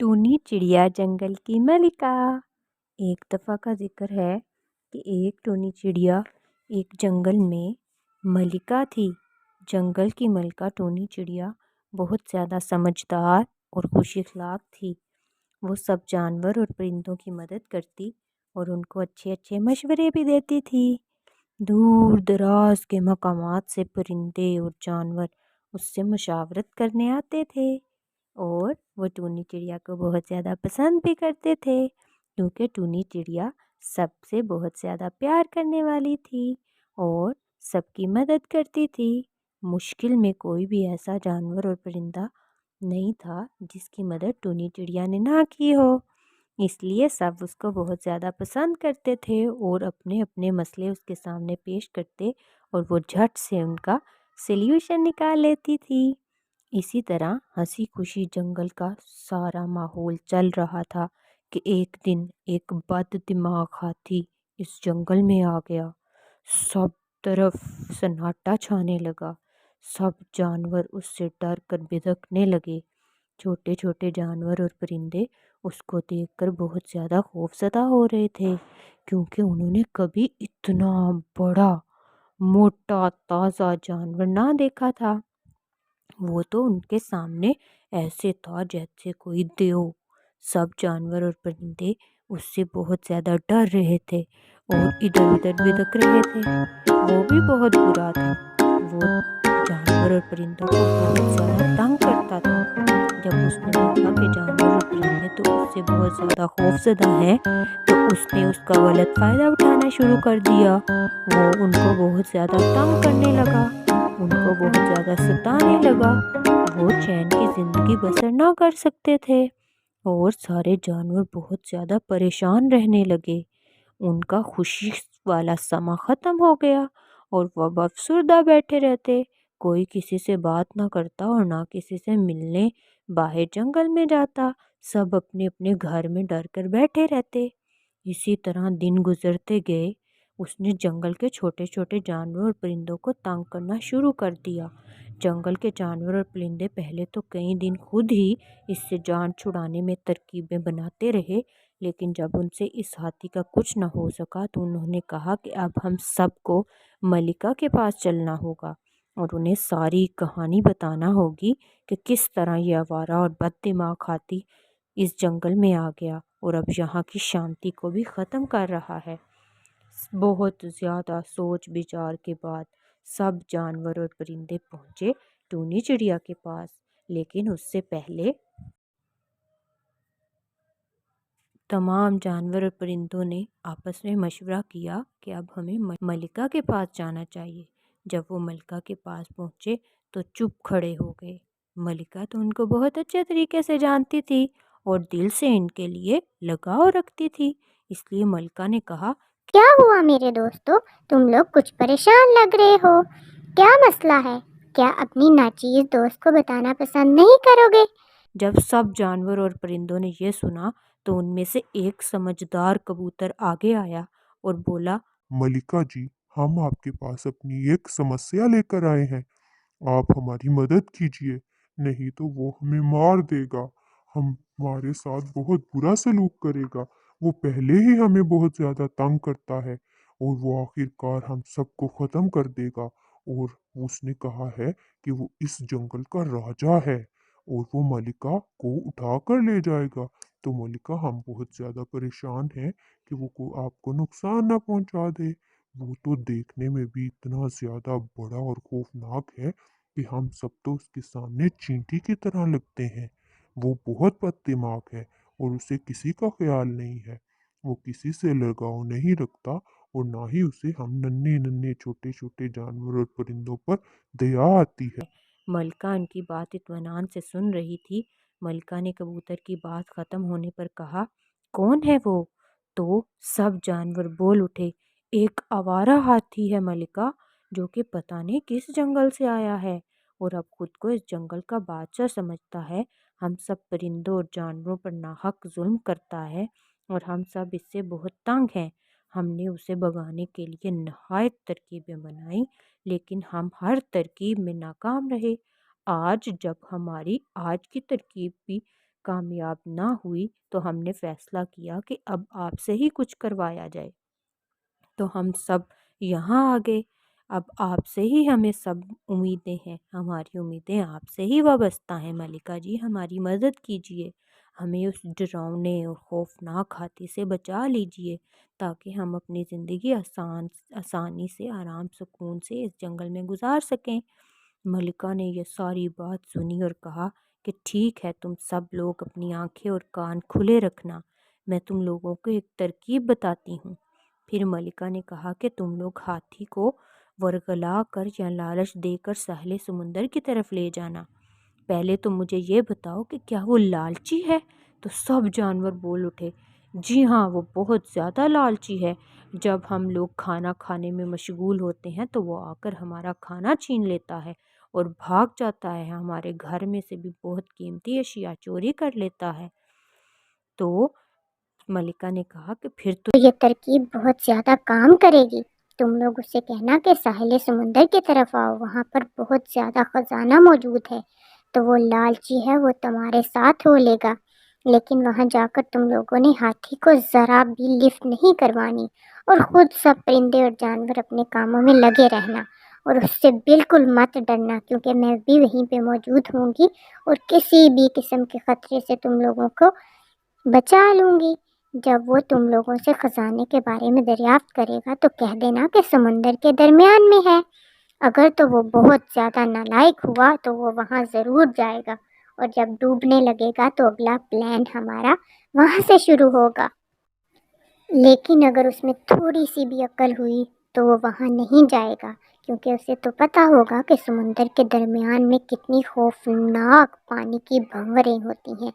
टूनी चिड़िया जंगल की मलिका। एक दफ़ा का जिक्र है कि एक टूनी चिड़िया एक जंगल में मलिका थी। जंगल की मलिका टूनी चिड़िया बहुत ज़्यादा समझदार और खुश अखलाक थी। वो सब जानवर और परिंदों की मदद करती और उनको अच्छे अच्छे मशवरे भी देती थी। दूर दराज के मकामात से परिंदे और जानवर उससे मुशावरत करने आते थे और वो टूनी चिड़िया को बहुत ज़्यादा पसंद भी करते थे, क्योंकि टूनी चिड़िया सबसे बहुत ज़्यादा प्यार करने वाली थी और सबकी मदद करती थी। मुश्किल में कोई भी ऐसा जानवर और परिंदा नहीं था जिसकी मदद टूनी चिड़िया ने ना की हो, इसलिए सब उसको बहुत ज़्यादा पसंद करते थे और अपने अपने मसले उसके सामने पेश करते और वो झट से उनका सल्यूशन निकाल लेती थी। इसी तरह हंसी खुशी जंगल का सारा माहौल चल रहा था कि एक दिन एक बददिमाग हाथी इस जंगल में आ गया। सब तरफ सन्नाटा छाने लगा। सब जानवर उससे डर कर बिदकने लगे। छोटे छोटे जानवर और परिंदे उसको देखकर बहुत ज़्यादा खौफज़दा हो रहे थे, क्योंकि उन्होंने कभी इतना बड़ा मोटा ताज़ा जानवर ना देखा था। वो तो उनके सामने ऐसे था जैसे कोई देव। सब जानवर और परिंदे उससे बहुत ज़्यादा डर रहे थे और इधर उधर बिदक रहे थे। वो भी बहुत बुरा था। वो जानवर और परिंदों को बहुत ज़्यादा तंग करता था। जब उसने देखा कि जानवर और परिंदे तो उससे बहुत ज़्यादा खौफज़दा हैं, तो उसने उसका गलत फ़ायदा उठाना शुरू कर दिया। वो उनको बहुत ज़्यादा तंग करने लगा, उनको बहुत ज़्यादा सताने लगा। वो चैन की ज़िंदगी बसर ना कर सकते थे और सारे जानवर बहुत ज़्यादा परेशान रहने लगे। उनका खुशी वाला समा ख़त्म हो गया और वह अफसरदा बैठे रहते। कोई किसी से बात ना करता और ना किसी से मिलने बाहर जंगल में जाता। सब अपने अपने घर में डर कर बैठे रहते। इसी तरह दिन गुजरते गए। उसने जंगल के छोटे छोटे जानवर और परिंदों को तंग करना शुरू कर दिया। जंगल के जानवर और परिंदे पहले तो कई दिन खुद ही इससे जान छुड़ाने में तरकीबें बनाते रहे, लेकिन जब उनसे इस हाथी का कुछ न हो सका तो उन्होंने कहा कि अब हम सबको मलिका के पास चलना होगा और उन्हें सारी कहानी बताना होगी कि किस तरह यह आवारा और बददिमाग हाथी इस जंगल में आ गया और अब यहाँ की शांति को भी ख़त्म कर रहा है। बहुत ज़्यादा सोच विचार के बाद सब जानवर और परिंदे पहुँचे टूनी चिड़िया के पास, लेकिन उससे पहले तमाम जानवर और परिंदों ने आपस में मशवरा किया कि अब हमें मलिका के पास जाना चाहिए। जब वो मलिका के पास पहुँचे तो चुप खड़े हो गए। मलिका तो उनको बहुत अच्छे तरीके से जानती थी और दिल से इनके लिए लगाव रखती थी, इसलिए मलिका ने कहा, क्या हुआ मेरे दोस्तों, तुम लोग कुछ परेशान लग रहे हो। क्या मसला है? क्या अपनी नाचीज दोस्त को बताना पसंद नहीं करोगे? जब सब जानवर और परिंदों ने यह सुना तो उनमें से एक समझदार कबूतर आगे आया और बोला, मलिका जी, हम आपके पास अपनी एक समस्या लेकर आए हैं। आप हमारी मदद कीजिए, नहीं तो वो हमें मार देगा। हमारे साथ बहुत बुरा सलूक करेगा। वो पहले ही हमें बहुत ज्यादा तंग करता है और वो आखिरकार हम सबको खत्म कर देगा। और उसने कहा है कि वो इस जंगल का राजा है और वो मलिका को उठा कर ले जाएगा। तो मलिका, हम बहुत ज्यादा परेशान हैं कि वो आपको नुकसान ना पहुंचा दे। वो तो देखने में भी इतना ज्यादा बड़ा और खौफनाक है कि हम सब तो उसके सामने चींटी की तरह लगते हैं। वो बहुत बददिमाग है और उसे किसी का ख्याल नहीं है। वो किसी से लगाव नहीं रखता और ना ही उसे हम नन्हे नन्हे छोटे छोटे जानवर और परिंदों पर दया आती है। मलिका उनकी बात इत्मीनान से सुन रही थी। मलिका ने कबूतर की बात ख़त्म होने पर कहा, कौन है वो? तो सब जानवर बोल उठे, एक आवारा हाथी है मलिका, जो कि पता नहीं किस जंगल से आया है और अब खुद को इस जंगल का बादशाह समझता है। हम सब परिंदों और जानवरों पर नाहक जुल्म करता है और हम सब इससे बहुत तंग हैं। हमने उसे भगाने के लिए नहायत तरकीबें बनाई, लेकिन हम हर तरकीब में नाकाम रहे। आज जब हमारी आज की तरकीब भी कामयाब ना हुई तो हमने फैसला किया कि अब आपसे ही कुछ करवाया जाए। तो हम सब यहाँ आ गए। अब आपसे ही हमें सब उम्मीदें हैं, हमारी उम्मीदें आपसे ही वाबस्ता हैं। मलिका जी, हमारी मदद कीजिए, हमें उस डरावने और खौफनाक हाथी से बचा लीजिए ताकि हम अपनी ज़िंदगी आसानी से, आराम सुकून से इस जंगल में गुजार सकें। मलिका ने यह सारी बात सुनी और कहा कि ठीक है, तुम सब लोग अपनी आंखें और कान खुले रखना, मैं तुम लोगों को एक तरकीब बताती हूँ। फिर मलिका ने कहा कि तुम लोग हाथी को वर्गला कर या लालच देकर साहिल समुंदर की तरफ ले जाना। पहले तो मुझे ये बताओ कि क्या वो लालची है? तो सब जानवर बोल उठे, जी हाँ, वो बहुत ज़्यादा लालची है। जब हम लोग खाना खाने में मशगूल होते हैं तो वो आकर हमारा खाना छीन लेता है और भाग जाता है, हमारे घर में से भी बहुत कीमती अशिया चोरी कर लेता है। तो मलिका ने कहा कि फिर तो तो ये तरकीब बहुत ज़्यादा काम करेगी। तुम लोग उससे कहना कि साहिल समुंदर की तरफ आओ, वहाँ पर बहुत ज़्यादा ख़जाना मौजूद है। तो वो लालची है, वो तुम्हारे साथ हो लेगा, लेकिन वहाँ जाकर तुम लोगों ने हाथी को ज़रा भी लिफ्ट नहीं करवानी और ख़ुद सब परिंदे और जानवर अपने कामों में लगे रहना और उससे बिल्कुल मत डरना, क्योंकि मैं भी वहीं पे मौजूद होंगी और किसी भी किस्म के ख़तरे से तुम लोगों को बचा लूँगी। जब वो तुम लोगों से खजाने के बारे में दरियाफ्त करेगा तो कह देना कि समुंदर के दरमियान में है। अगर तो वो बहुत ज़्यादा नालायक हुआ तो वो वहाँ ज़रूर जाएगा और जब डूबने लगेगा तो अगला प्लान हमारा वहाँ से शुरू होगा। लेकिन अगर उसमें थोड़ी सी भी अक्ल हुई तो वो वहाँ नहीं जाएगा, क्योंकि उसे तो पता होगा कि समुंदर के दरमियान में कितनी खौफनाक पानी की भंवरें होती हैं,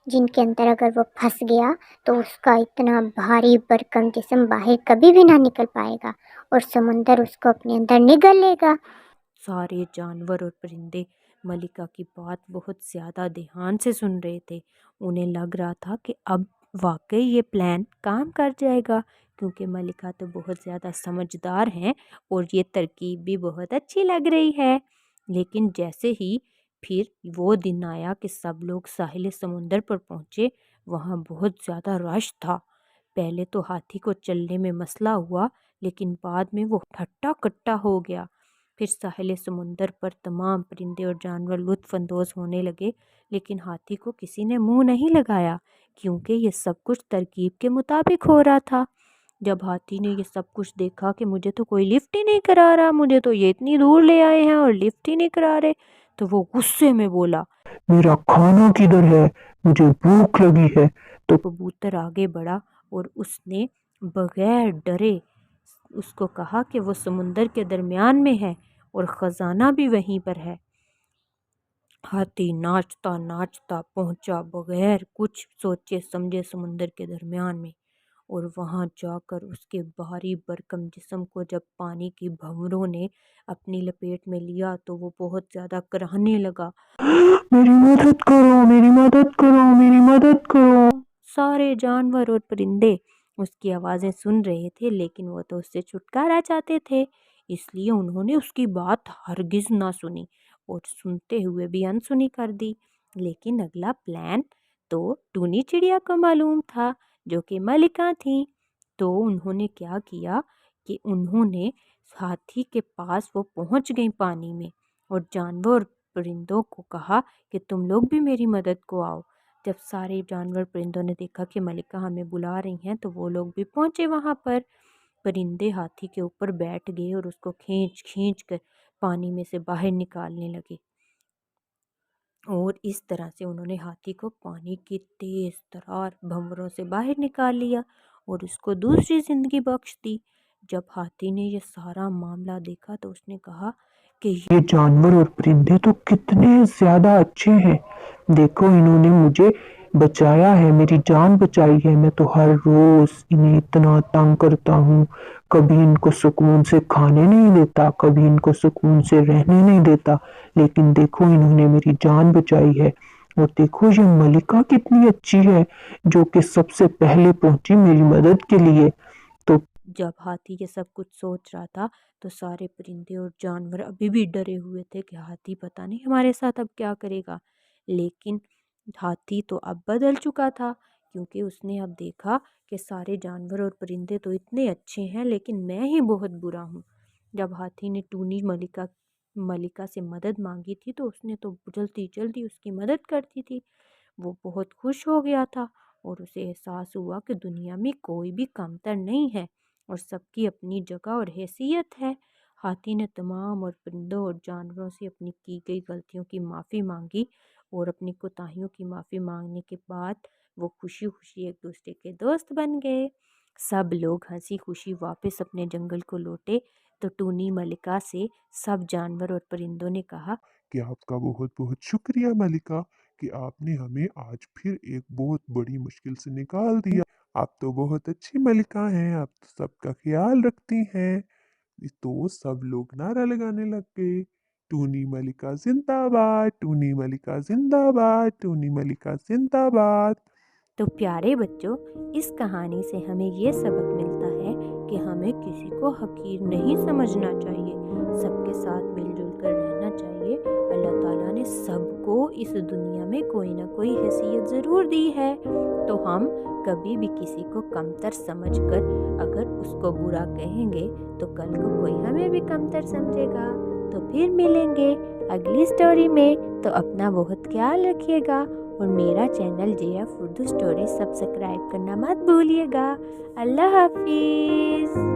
जिनके अंदर अगर वो फंस गया तो उसका इतना भारी भरकम जिस्म बाहर कभी भी ना निकल पाएगा और समुंदर उसको अपने अंदर निगल लेगा। सारे जानवर और परिंदे मलिका की बात बहुत ज़्यादा ध्यान से सुन रहे थे। उन्हें लग रहा था कि अब वाकई ये प्लान काम कर जाएगा, क्योंकि मलिका तो बहुत ज़्यादा समझदार हैं और ये तरकीब भी बहुत अच्छी लग रही है। लेकिन जैसे ही फिर वो दिन आया कि सब लोग साहिल समुंदर पर पहुँचे, वहाँ बहुत ज़्यादा रश था। पहले तो हाथी को चलने में मसला हुआ, लेकिन बाद में वो हट्टा कट्टा हो गया। फिर साहिल समुंदर पर तमाम परिंदे और जानवर लुत्फ़ अंदोज़ होने लगे, लेकिन हाथी को किसी ने मुंह नहीं लगाया, क्योंकि ये सब कुछ तरकीब के मुताबिक हो रहा था। जब हाथी ने ये सब कुछ देखा कि मुझे तो कोई लिफ्ट ही नहीं करा रहा, मुझे तो ये इतनी दूर ले आए हैं और लिफ्ट ही नहीं करा रहे, तो वो गुस्से में बोला, मेरा खाना किधर है? मुझे भूख लगी है। तो कबूतर आगे बढ़ा और उसने बगैर डरे उसको कहा कि वो समुंदर के दरमियान में है और ख़जाना भी वहीं पर है। हाथी नाचता नाचता पहुंचा बगैर कुछ सोचे समझे समुंदर के दरमियान में, और वहां जाकर उसके भारी भरकम जिस्म को जब पानी की भंवरों ने अपनी लपेट में लिया तो वो बहुत ज़्यादा कराहने लगा, मेरी मदद करो, मेरी मदद करो, मेरी मदद करो। सारे जानवर और परिंदे उसकी आवाज़ें सुन रहे थे, लेकिन वो तो उससे छुटकारा चाहते थे, इसलिए उन्होंने उसकी बात हरगिज़ ना सुनी और सुनते हुए भी अनसुनी कर दी। लेकिन अगला प्लान तो टूनी चिड़िया को मालूम था, जो कि मलिका थी। तो उन्होंने क्या किया कि उन्होंने हाथी के पास वो पहुंच गई पानी में और जानवर और परिंदों को कहा कि तुम लोग भी मेरी मदद को आओ। जब सारे जानवर परिंदों ने देखा कि मलिका हमें बुला रही हैं तो वो लोग भी पहुंचे वहां पर। परिंदे हाथी के ऊपर बैठ गए और उसको खींच खींच कर पानी में से बाहर निकालने लगे, और इस तरह से उन्होंने हाथी को पानी की तेज तरार भंवरों से बाहर निकाल लिया और उसको दूसरी ज़िंदगी बख्श दी। जब हाथी ने यह सारा मामला देखा तो उसने कहा कि ये जानवर और परिंदे तो कितने ज्यादा अच्छे हैं। देखो, इन्होंने मुझे बचाया है, मेरी जान बचाई है। मैं तो हर रोज इन्हें इतना तंग करता हूँ, कभी इनको सुकून से खाने नहीं देता, कभी इनको सुकून से रहने नहीं देता, लेकिन देखो इन्होंने मेरी जान बचाई है। और देखो ये मलिका कितनी अच्छी है, जो कि सबसे पहले पहुंची मेरी मदद के लिए। तो जब हाथी ये सब कुछ सोच रहा था तो सारे परिंदे और जानवर अभी भी डरे हुए थे कि हाथी पता नहीं हमारे साथ अब क्या करेगा। लेकिन ہاتھی تو اب بدل چکا تھا، کیونکہ اس نے اب دیکھا کہ سارے جانور اور پرندے تو اتنے اچھے ہیں لیکن میں ہی بہت برا ہوں۔ جب ہاتھی نے ٹونی ملکہ سے مدد مانگی تھی تو اس نے تو جلدی جلدی اس کی مدد کر دی تھی۔ وہ بہت خوش ہو گیا تھا اور اسے احساس ہوا کہ دنیا میں کوئی بھی کمتر نہیں ہے اور سب کی اپنی جگہ اور حیثیت ہے۔ ہاتھی نے تمام اور پرندوں اور جانوروں سے اپنی کی گئی غلطیوں کی معافی مانگی اور اپنی کوتاہیوں کی معافی مانگنے کے بعد وہ خوشی خوشی ایک دوسرے کے دوست بن گئے۔ سب لوگ ہنسی خوشی واپس اپنے جنگل کو لوٹے تو ٹونی ملکہ سے سب جانور اور پرندوں نے کہا کہ آپ کا بہت بہت شکریہ ملکہ کہ آپ نے ہمیں آج پھر ایک بہت بڑی مشکل سے نکال دیا۔ آپ تو بہت اچھی ملکہ ہیں، آپ تو سب کا خیال رکھتی ہیں۔ تو سب لوگ نعرہ لگانے لگ گئے، ٹونی ملکہ زندہ باد، ٹونی ملکہ زندہ باد، ٹونی ملکہ زندہ باد۔ تو پیارے بچوں، اس کہانی سے ہمیں یہ سبق ملتا ہے کہ ہمیں کسی کو حقیر نہیں سمجھنا چاہیے، سب کے ساتھ مل جل کر رہنا چاہیے۔ اللہ تعالیٰ نے سب کو اس دنیا میں کوئی نہ کوئی حیثیت ضرور دی ہے، تو ہم کبھی بھی کسی کو کمتر سمجھ کر اگر اس کو برا کہیں گے تو کل کو کوئی ہمیں بھی کمتر سمجھے گا۔ تو پھر ملیں گے اگلی سٹوری میں، تو اپنا بہت خیال رکھیے گا اور میرا channel JF Urdu story subscribe کرنا مت بھولیے گا۔ اللہ حافظ۔